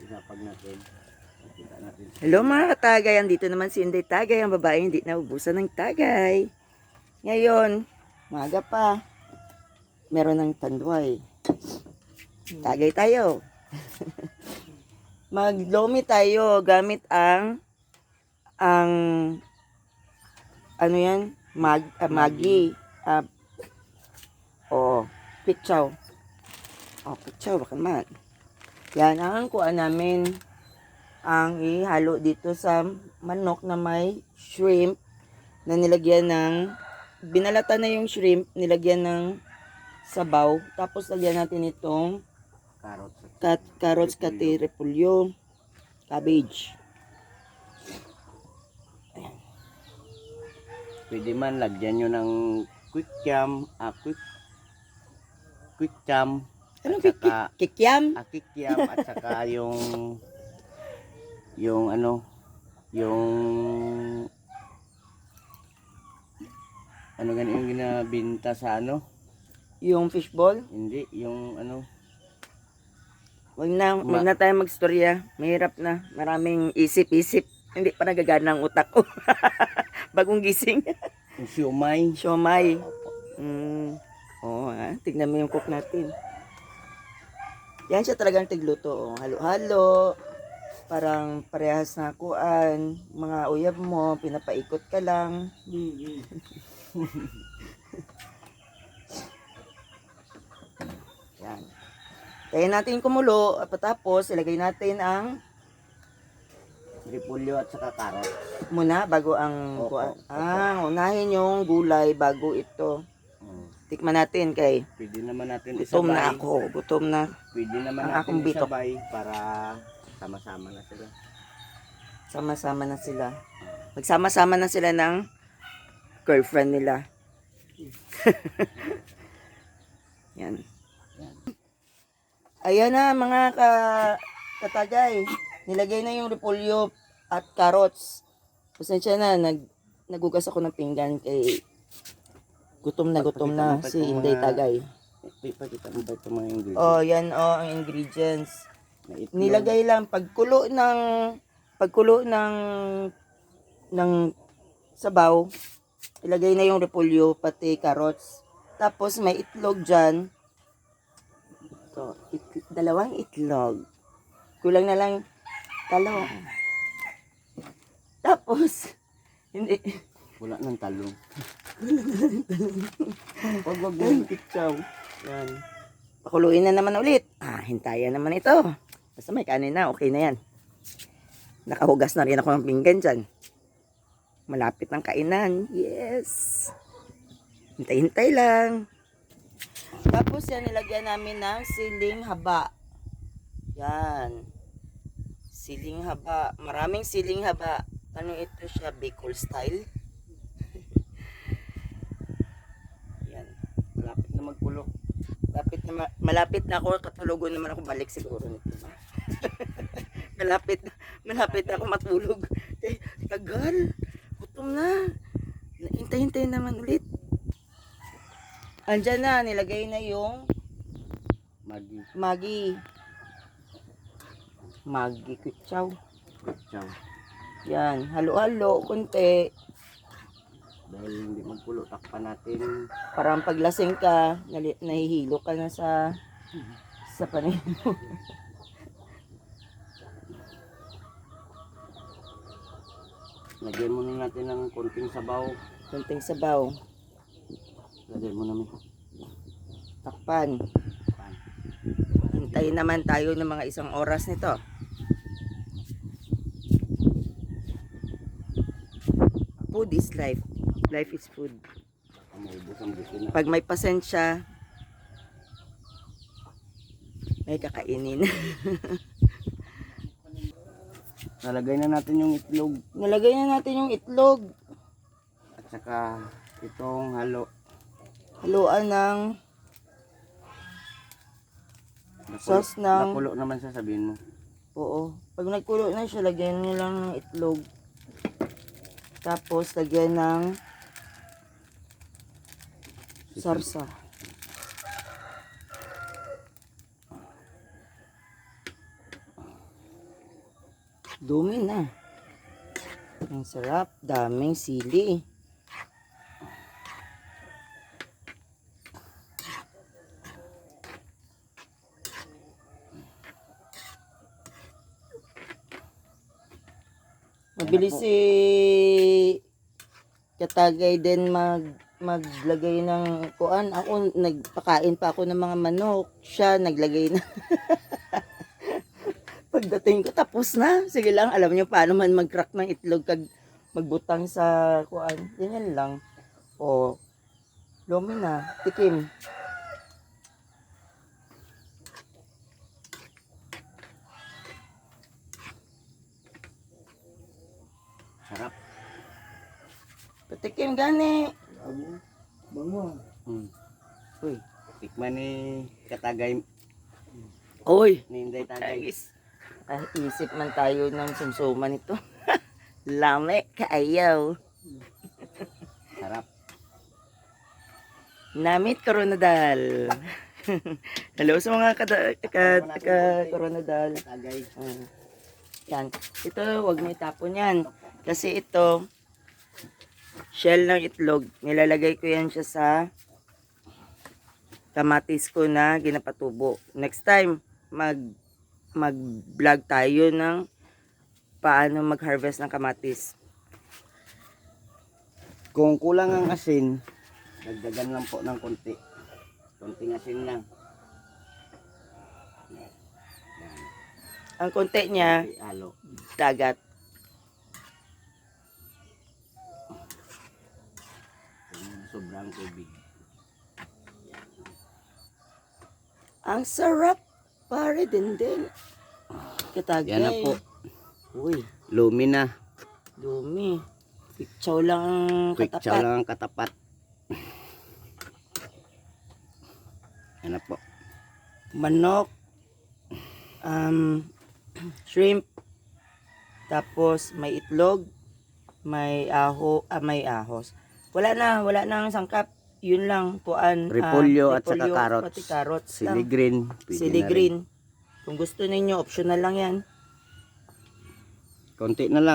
isapag natin. Kita natin. Hello mga katagay, andito naman si Inday Tagay, ang babae hindi naubusan ng tagay. Ngayon, maga pa, meron ng tanduay. Tagay tayo. Maglomi tayo gamit ang ano yan? Magi. Pitsaw. Pitsaw, baka naman. Yan ang kuha namin. Ang ihalo dito sa manok na may shrimp na nilagyan ng, binalatan na yung shrimp, nilagyan ng sabaw. Tapos lagyan natin itong carrots, kati, repolyo, cabbage. Ayan. Pwede man lagyan nyo ng quick jam, quick jam. Anong kikiam? Kikiam at saka yung ano ganun yung ginabinta sa ano? Yung fishball? Hindi, yung ano? Wag na tayo magstorya. Mahirap na. Maraming isip-isip. Hindi pa nagagana ang utak ko. Bagong gising. Yung siomay. Siomay. Tignan mo yung cook natin. Yan siya talagang tigluto. Oh. Halo-halo. Parang parehas na kuan. Mga uyab mo, pinapaikot ka lang. Yan. Kaya natin kumulo. Patapos, ilagay natin ang Repolyo at saka carrot. muna bago ang kuan. Unahin yung gulay bago ito. Tikman natin kay. Pwede naman natin Gutom isabay. na ako. Gutom na. Pwede naman ang natin akong bitok. isabay para sama-sama na sila. Sama-sama na sila. Magsama-sama na sila ng girlfriend nila. Yan. Ayan na mga katagay. Nilagay na yung repolyo at carrots. Pasensya na, nagugas ako ng pinggan kay gutom na si Inday Tagay. Ipakita mo ba itong mga ingredients? Yan ang ingredients. Nilagay lang pagkulo ng sabaw. Ilagay na yung repolyo pati carrots. Tapos may itlog diyan. Ito, dalawang itlog. Kulang na lang talong. Tapos hindi Wala ng talong. wag mong pitsaw. Yan. Pakuluin na naman ulit. Hintayan naman ito. Basta may kanin na, okay na yan. Nakahugas na rin ako ng pinggan dyan. Malapit ng kainan. Yes. Hintay-hintay lang. Tapos yan, nilagyan namin ng siling haba. Yan. Siling haba. Maraming siling haba. Ano ito siya? Bicol style. Yan. Malapit na magkulo. Malapit na ako. Katulugon naman ako. Balik siguro nito. malapit na ako matulog. Tagal. Gutom na. Hintay-hintay naman ulit. Andyan na. Nilagay na yung Magi Kitchaw. Yan. Halo-halo. Kunti. Dahil hindi magkulo, takpan natin. Parang paglasing ka, nahihilo ka na sa panin mo. Lagyan muna natin ng konting sabaw. Kunting sabaw. Lagyan mo namin. Takpan. Hintayin naman tayo ng mga 1 oras nito. Food is life. Life is food. Maubos ang bitin na. Pag may pasensya, may kakainin. Nalagay na natin yung itlog. Nalagay na natin yung itlog. At saka itong Haluan ng sauce ng... nakulo naman sasabihin mo. Oo. Pag nagkulo na siya, lagyan nyo lang ng itlog. Tapos, lagyan ng sarsa. Dumi na. Ang sarap. Daming sili. Mabilis si Katagay din maglagay ng kuan. Ako nagpakain pa ako ng mga manok. Siya naglagay na. Pagdating ko tapos na. Sige lang, alam niyo paano man mag-crack ng itlog kag magbutang sa kuan. Ganyan lang. O lumi na, tikim. Sarap. Patikim gani. Bango. Uy. Tikman ni Katagay. Oy. Ni Inday Tagay. Isip man tayo ng sumsuman ito. Lame kaayaw. Sarap. Namit koronadal. Hello sa mga koronadal. Katagay. Yan. Ito, wag mo itapon yan. Kasi ito, shell ng itlog. Nilalagay ko yan siya sa kamatis ko na ginapatubo. Next time, mag-vlog tayo ng paano mag-harvest ng kamatis. Kung kulang ang asin, dagdagan lang po ng konti. Konting asin lang. Ang konti niya, Halo. dagat. Sobrang tubig. Ang sarap, pare din. Katagay. Yan na po. Uy, Lumi na. dumi. Pitsaw lang ang Quick chow katapat. lang ang katapat. Yan na po. Manok, shrimp, tapos may itlog, may may ahos. Wala nang sangkap. Yun lang, tuan. Repolyo at saka repolyo, carrots. pati carrots lang. Sili green. Pwede Sili na rin. green. Kung gusto ninyo, optional lang yan. Konti na lang.